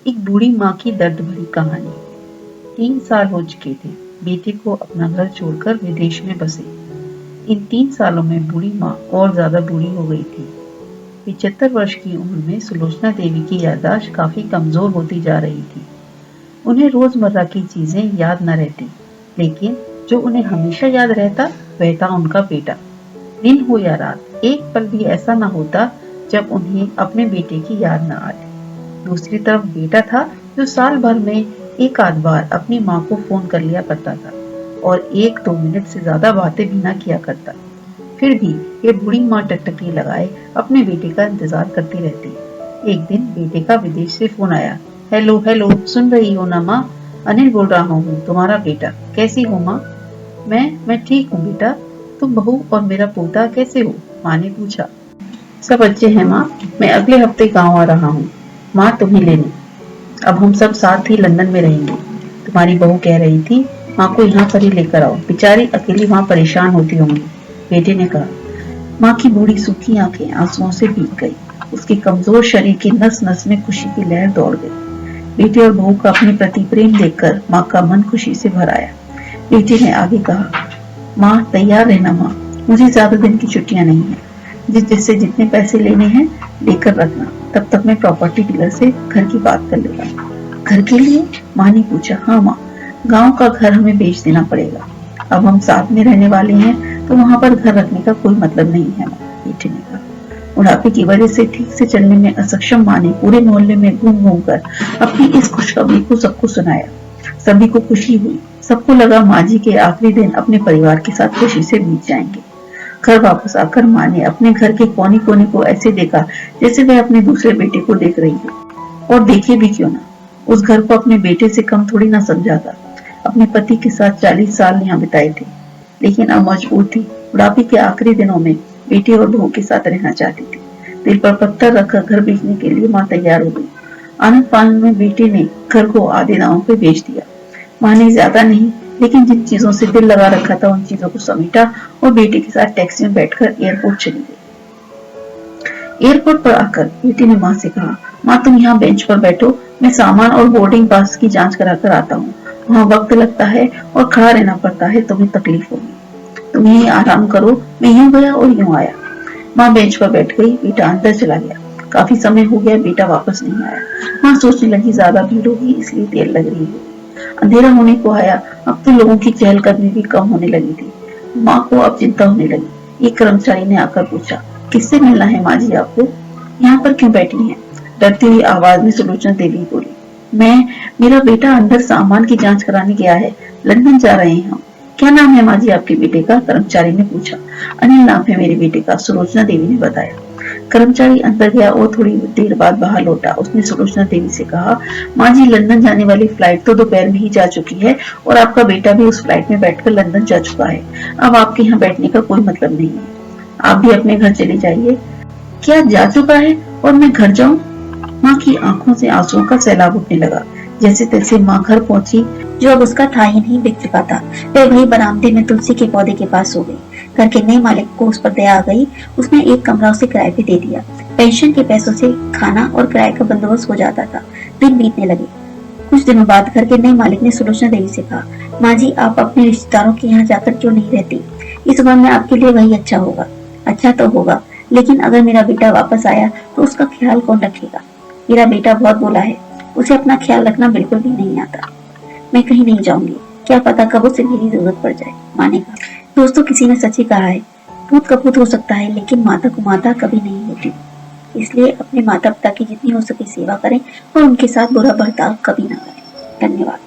एक बूढ़ी माँ की दर्द भरी कहानी। 3 साल हो चुके थे बेटे को अपना घर छोड़कर विदेश में बसे। इन 3 सालों में बूढ़ी माँ और ज्यादा बूढ़ी हो गई थी। 75 वर्ष की उम्र में सुलोचना देवी की याददाश्त काफी कमजोर होती जा रही थी। उन्हें रोजमर्रा की चीजें याद न रहती, लेकिन जो उन्हें हमेशा याद रहता वह था उनका बेटा। दिन हो या रात, एक पल भी ऐसा न होता जब उन्हें अपने बेटे की याद न आए। दूसरी तरफ बेटा था जो साल भर में एक आध बार अपनी माँ को फोन कर लिया करता था और 1-2 मिनट से ज्यादा बातें भी ना किया करता। फिर भी ये बूढ़ी माँ टकटकी लगाए अपने बेटे का इंतजार करती रहती। एक दिन बेटे का विदेश से फोन आया। हेलो हेलो, सुन रही हो ना माँ? अनिल बोल रहा हूँ, तुम्हारा बेटा। कैसी हो माँ? मैं ठीक हूँ बेटा। तुम बहू और मेरा पोता कैसे हो? माँ ने पूछा। सब अच्छे हैं माँ, मैं अगले हफ्ते गाँव आ रहा हूँ माँ तुम्हें लेने। अब हम सब साथ ही लंदन में रहेंगे। तुम्हारी बहू कह रही थी माँ को यहाँ पर ही लेकर आओ, बेचारी अकेली वहाँ परेशान होती होंगी, बेटे ने कहा। माँ की बूढ़ी सूखी आंखें आंसुओं से भीग गई। उसके कमजोर शरीर की नस नस में खुशी की लहर दौड़ गई। बेटे और बहू का अपने प्रति प्रेम देखकर माँ का मन खुशी से भर आया। बेटे ने आगे कहा, माँ तैयार रहना माँ, मुझे ज्यादा दिन की छुट्टियां नहीं है। जिससे जितने पैसे लेने हैं लेकर रखना, तब तक मैं प्रॉपर्टी डीलर से घर की बात कर लेगा। घर के लिए? माँ ने पूछा। हाँ माँ, गांव का घर हमें बेच देना पड़ेगा। अब हम साथ में रहने वाले हैं तो वहाँ पर घर रखने का कोई मतलब नहीं है माँ, बेटे ने कहा। बुढ़ापे की वजह से ठीक से चलने में असक्षम माँ ने पूरे मोहल्ले में घूम घूम कर अपनी इस खुशखबरी को सबको सुनाया। सभी को खुशी हुई। सबको लगा माँ जी के आखिरी दिन अपने परिवार के साथ खुशी से बीत जाएंगे। घर वापस आकर माँ ने अपने घर के कोने कोने को ऐसे देखा जैसे वह अपने दूसरे बेटे को देख रही हो। और देखे भी क्यों ना, उस घर को अपने बेटे से कम थोड़ी ना समझा था। अपने पति के साथ 40 साल यहाँ बिताए थे, लेकिन अब मजबूर थी। बुढ़ापे के आखिरी दिनों में बेटे और बहू के साथ रहना चाहती थी। दिल पर पत्थर रखकर घर बेचने के लिए माँ तैयार हो गई। आनंद फानंद में बेटे ने घर को आधे दांव पे बेच दिया। माँ ने ज्यादा नहीं, लेकिन जिन चीजों से दिल लगा रखा था उन चीजों को समेटा और बेटे के साथ टैक्सी में बैठकर एयरपोर्ट चली गई। एयरपोर्ट पर आकर बेटे ने माँ से कहा, माँ तुम यहाँ बेंच पर बैठो, मैं सामान और बोर्डिंग पास की जांच कराकर आता हूँ। वहाँ वक्त लगता है और खड़ा रहना पड़ता है, तुम्हें तकलीफ होगी। तुम यही आराम करो, मैं यूं गया और यूं आया। माँ बेंच पर बैठ गई, बेटा अंदर चला गया। काफी समय हो गया बेटा वापस नहीं आया। माँ सोचने लगी ज्यादा भीड़ होगी इसलिए देर लग रही है। अंधेरा होने को आया, अब तो लोगों की चहलकदमी भी कम होने लगी थी। माँ को अब चिंता होने लगी। एक कर्मचारी ने आकर पूछा, किससे मिलना है माँ जी आपको? यहाँ पर क्यों बैठी हैं? डरती हुई आवाज में सुलोचना देवी बोली, मेरा बेटा अंदर सामान की जांच कराने गया है, लंदन जा रहे हैं हम। क्या नाम है माँ जी आपके बेटे का? कर्मचारी ने पूछा। अनिल नाम है मेरे बेटे का, सुलोचना देवी ने बताया। कर्मचारी अंदर गया और थोड़ी देर बाद बाहर लौटा। उसने सुलोचना देवी से कहा, माँ जी लंदन जाने वाली फ्लाइट तो दोपहर में ही जा चुकी है और आपका बेटा भी उस फ्लाइट में बैठकर लंदन जा चुका है। अब आपके यहाँ बैठने का कोई मतलब नहीं है, आप भी अपने घर चले जाइए। क्या जा चुका है और मैं घर जाऊँ? माँ की आंखों से आंसुओं का सैलाब उठने लगा। जैसे तैसे माँ घर पहुंची, जो अब उसका था ही नहीं बिक चुका था। वह वही बरामदे में तुलसी के पौधे के पास सो गई। घर के नए मालिक को उस पर दया आ गई। उसने एक कमरा उसे किराए पे दे दिया। पेंशन के पैसों से खाना और किराए का बंदोबस्त हो जाता था। दिन बीतने लगे। कुछ दिनों बाद घर के नए मालिक ने सुलोचना देवी से कहा, माँ जी आप अपने रिश्तेदारों के यहाँ जाकर क्यों नहीं रहती? इस उम्र में आपके लिए वही अच्छा होगा। अच्छा तो होगा, लेकिन अगर मेरा बेटा वापस आया तो उसका ख्याल कौन रखेगा? मेरा बेटा बहुत बोला है, उसे अपना ख्याल रखना बिल्कुल भी नहीं आता। मैं कहीं नहीं जाऊंगी, क्या पता कब उसे मेरी जरूरत पड़ जाए, माँ ने कहा। दोस्तों किसी ने सच ही कहा है, पूत कपूत हो सकता है लेकिन माता को माता कभी नहीं होती। इसलिए अपने माता पिता की जितनी हो सके सेवा करें और उनके साथ बुरा बर्ताव कभी ना करें। धन्यवाद।